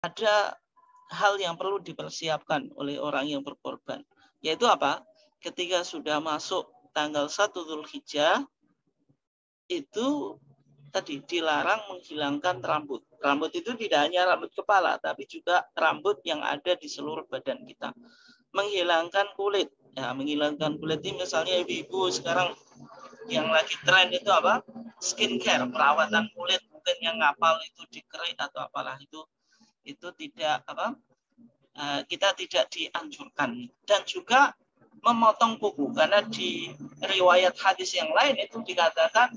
ada hal yang perlu dipersiapkan oleh orang yang berkorban. Yaitu apa? Ketika sudah masuk tanggal 1 Dzulhijjah, itu tadi dilarang menghilangkan rambut. Rambut itu tidak hanya rambut kepala, tapi juga rambut yang ada di seluruh badan kita. Menghilangkan kulit. Ya, menghilangkan kulit ini misalnya ibu-ibu sekarang yang lagi tren itu apa? Skincare, perawatan kulit, mungkin yang ngapal itu dikerit atau apalah itu tidak apa? Kita tidak dianjurkan. Dan juga memotong kuku, karena di riwayat hadis yang lain itu dikatakan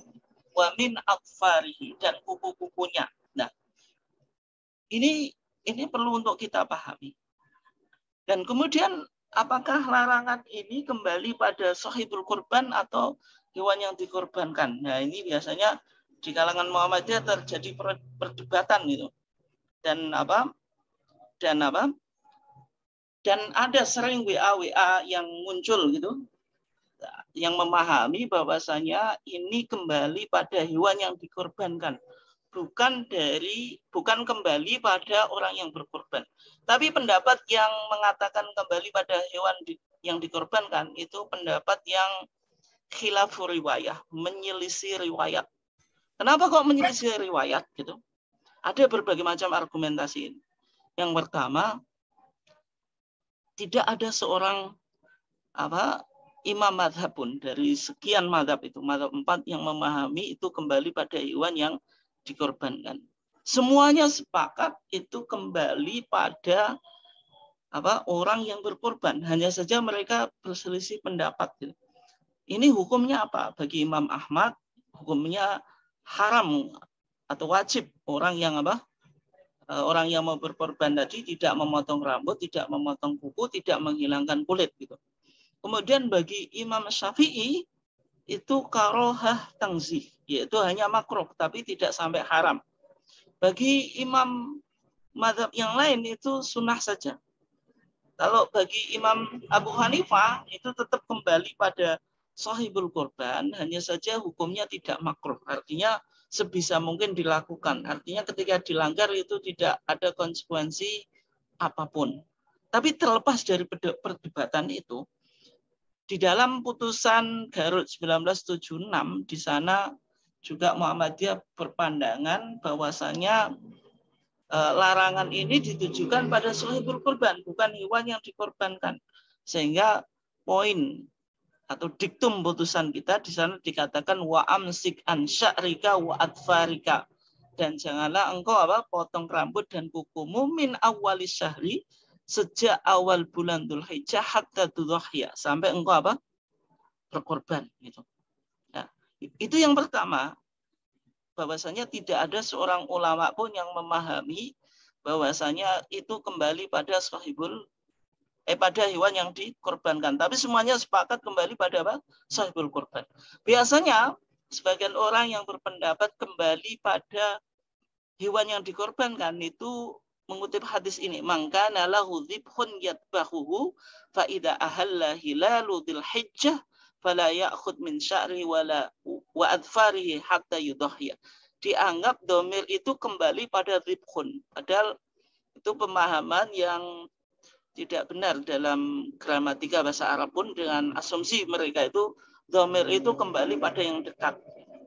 wa min atfarihi, dan kuku-kukunya. Nah, ini perlu untuk kita pahami. Dan kemudian apakah larangan ini kembali pada sahibul kurban atau hewan yang dikorbankan? Nah, ini biasanya di kalangan Muhammadiyah terjadi perdebatan gitu. Dan ada sering WA yang muncul gitu, yang memahami bahwasanya ini kembali pada hewan yang dikorbankan, bukan kembali pada orang yang berkorban. Tapi pendapat yang mengatakan kembali pada hewan yang dikorbankan itu pendapat yang khilafur riwayah, menyelisih riwayat. Kenapa kok menyelisih riwayat gitu? Ada berbagai macam argumentasi. Yang pertama, tidak ada seorang imam madhab pun dari sekian madhab itu, madhab 4 yang memahami itu kembali pada hewan yang dikorbankan. Semuanya sepakat itu kembali pada orang yang berkorban. Hanya saja mereka berselisih pendapat. Ini hukumnya apa? Bagi Imam Ahmad, hukumnya haram atau wajib orang yang orang yang mau berkorban tadi tidak memotong rambut, tidak memotong kuku, tidak menghilangkan kulit gitu. Kemudian bagi Imam Syafi'i itu karohah tangzih, yaitu hanya makruh tapi tidak sampai haram. Bagi imam mazhab yang lain itu sunnah saja. Kalau bagi Imam Abu Hanifah itu tetap kembali pada sahibul korban, hanya saja hukumnya tidak makruh. Artinya sebisa mungkin dilakukan. Artinya ketika dilanggar itu tidak ada konsekuensi apapun. Tapi terlepas dari perdebatan itu, di dalam putusan Garut 1976, di sana juga Muhammadiyah berpandangan bahwasanya larangan ini ditujukan pada sahibul kurban, bukan hewan yang dikorbankan. Sehingga poin atau diktum putusan kita di sana dikatakan wa amsik an sya'rika wa atfarika, dan janganlah engkau potong rambut dan kukumu min awalis syahri, sejak awal bulan Dzulhijjah hatta tudhiyah, sampai engkau berkorban gitu. Nah, itu yang pertama, bahwasanya tidak ada seorang ulama pun yang memahami bahwasanya itu kembali pada pada hewan yang dikorbankan. Tapi semuanya sepakat kembali pada sahibul korban. Biasanya sebagian orang yang berpendapat kembali pada hewan yang dikorbankan itu mengutip hadis ini, maka nalahu dzibhun yatbahuhu fa idza ahalla hilalu dzulhijjah fala ya'khud min sya'ri wala wa adfarihi hatta yudhhiya. Dianggap domir itu kembali pada dzibhun, padahal itu pemahaman yang tidak benar dalam gramatika bahasa Arab pun. Dengan asumsi mereka itu domir itu kembali pada yang dekat.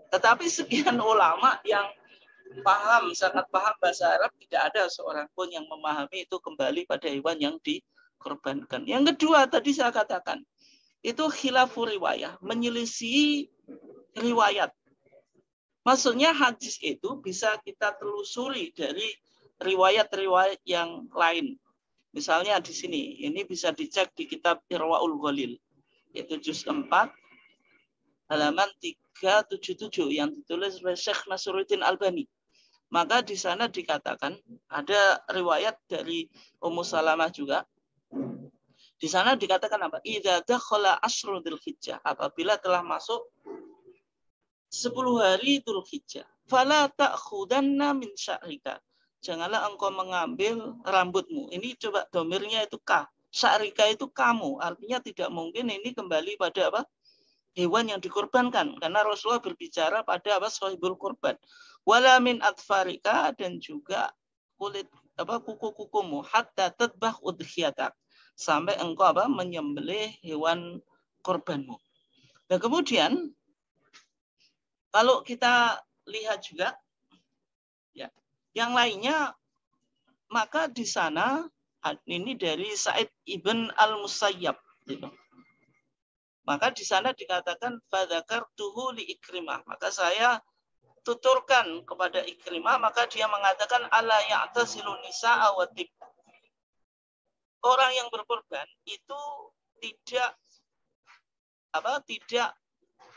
Tetapi sekian ulama yang sangat paham bahasa Arab, tidak ada seorang pun yang memahami itu kembali pada hewan yang dikorbankan. Yang kedua tadi saya katakan, itu khilafur riwayah, menyelisih riwayat. Maksudnya hadis itu bisa kita telusuri dari riwayat-riwayat yang lain. Misalnya di sini, ini bisa dicek di kitab Irwaul Ghalil, yaitu juz 4, halaman 377 yang ditulis oleh Syekh Nasruddin Albani. Maka di sana dikatakan, ada riwayat dari Ummu Salamah juga. Di sana dikatakan apa? Idza dakhala asyru dzulhijjah, apabila telah masuk 10 hari Dzulhijjah, fala ta'khudanna min sya'rika, janganlah engkau mengambil rambutmu. Ini coba domirnya itu ka. Sya'rika itu kamu. Artinya tidak mungkin ini kembali pada hewan yang dikorbankan, karena Rasulullah berbicara pada sahibul kurban. Wala min atfarika, dan juga kulit kuku-kukumu hatta tadbah udhiyatak, sampai engkau menyembelih hewan korbanmu. Nah, kemudian kalau kita lihat juga ya, yang lainnya, maka di sana ini dari Sa'id ibn al-Musayyab gitu. Maka di sana dikatakan fadzakartuhu li Ikrimah, maka saya tuturkan kepada Ikrimah, maka dia mengatakan ala ya'tasilu nisa'a wa tib. Orang yang berkorban itu tidak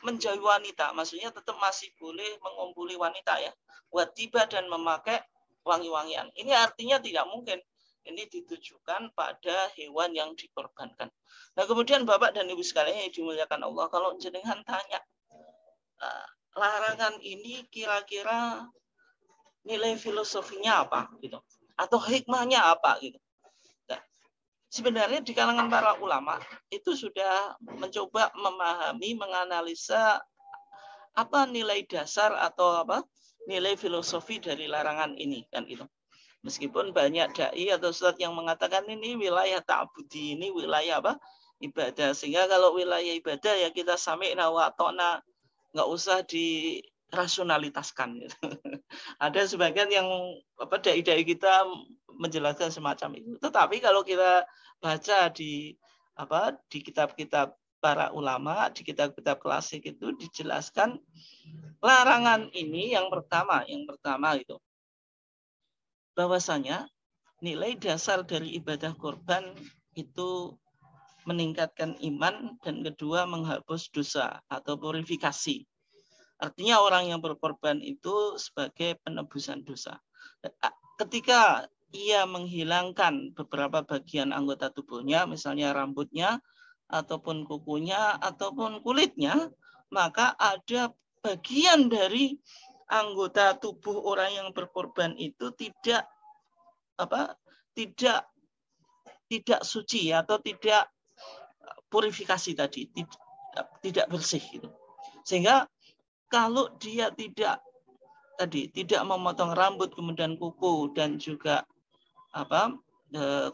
menjauhi wanita, maksudnya tetap masih boleh mengumpuli wanita ya, watiba dan memakai wangi-wangian. Ini artinya tidak mungkin ini ditujukan pada hewan yang dikorbankan. Nah, kemudian Bapak dan Ibu sekalian yang dimuliakan Allah, kalau jenengan tanya larangan ini kira-kira nilai filosofinya apa gitu, atau hikmahnya apa gitu. Nah, sebenarnya di kalangan para ulama itu sudah mencoba memahami, menganalisa apa nilai dasar atau nilai filosofi dari larangan ini kan gitu. Meskipun banyak dai atau ustadz yang mengatakan ini wilayah ta'budi, ini wilayah ibadah, sehingga kalau wilayah ibadah ya kita sami'na wa ta'na, nggak usah dirasionalitaskan gitu. Ada sebagian yang dai-dai kita menjelaskan semacam itu. Tetapi kalau kita baca di kitab-kitab para ulama, di kitab-kitab klasik itu dijelaskan larangan ini yang pertama itu bahwasanya nilai dasar dari ibadah korban itu meningkatkan iman, dan kedua menghapus dosa atau purifikasi. Artinya orang yang berkorban itu sebagai penebusan dosa. Ketika ia menghilangkan beberapa bagian anggota tubuhnya, misalnya rambutnya, ataupun kukunya, ataupun kulitnya, maka ada bagian dari anggota tubuh orang yang berkorban itu tidak suci atau tidak purifikasi tadi, tidak bersih gitu. Sehingga kalau dia tidak memotong rambut, kemudian kuku dan juga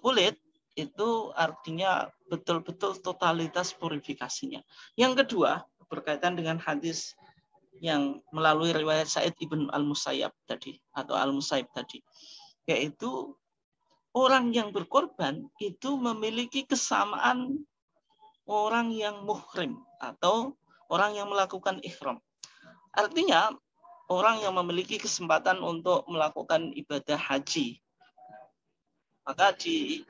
kulit, itu artinya betul-betul totalitas purifikasinya. Yang kedua, berkaitan dengan hadis yang melalui riwayat Sa'id ibn al-Musayyab tadi atau al-Musayyib tadi, yaitu orang yang berkorban itu memiliki kesamaan orang yang muhrim atau orang yang melakukan ihram. Artinya orang yang memiliki kesempatan untuk melakukan ibadah haji, maka di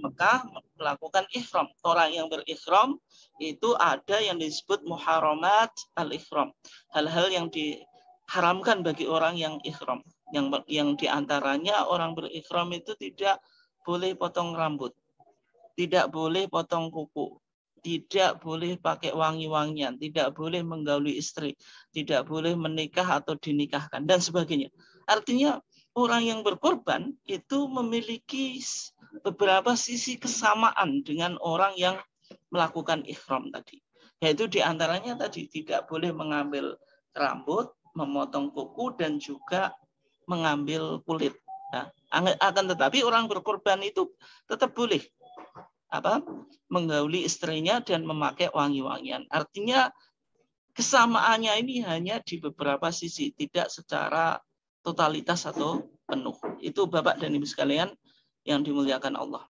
Mekah melakukan ihram. Orang yang berihram itu ada yang disebut muharamat al-ihram. Hal-hal yang diharamkan bagi orang yang ihram. Yang diantaranya orang berihram itu tidak boleh potong rambut, tidak boleh potong kuku, tidak boleh pakai wangi-wangian, tidak boleh menggauli istri, tidak boleh menikah atau dinikahkan, dan sebagainya. Artinya orang yang berkorban itu memiliki beberapa sisi kesamaan dengan orang yang melakukan ihram tadi. Yaitu diantaranya tadi tidak boleh mengambil rambut, memotong kuku, dan juga mengambil kulit. Nah, akan tetapi orang berkorban itu tetap boleh menggauli istrinya dan memakai wangi-wangian. Artinya kesamaannya ini hanya di beberapa sisi, tidak secara totalitas atau penuh. Itu Bapak dan Ibu sekalian yang dimuliakan Allah.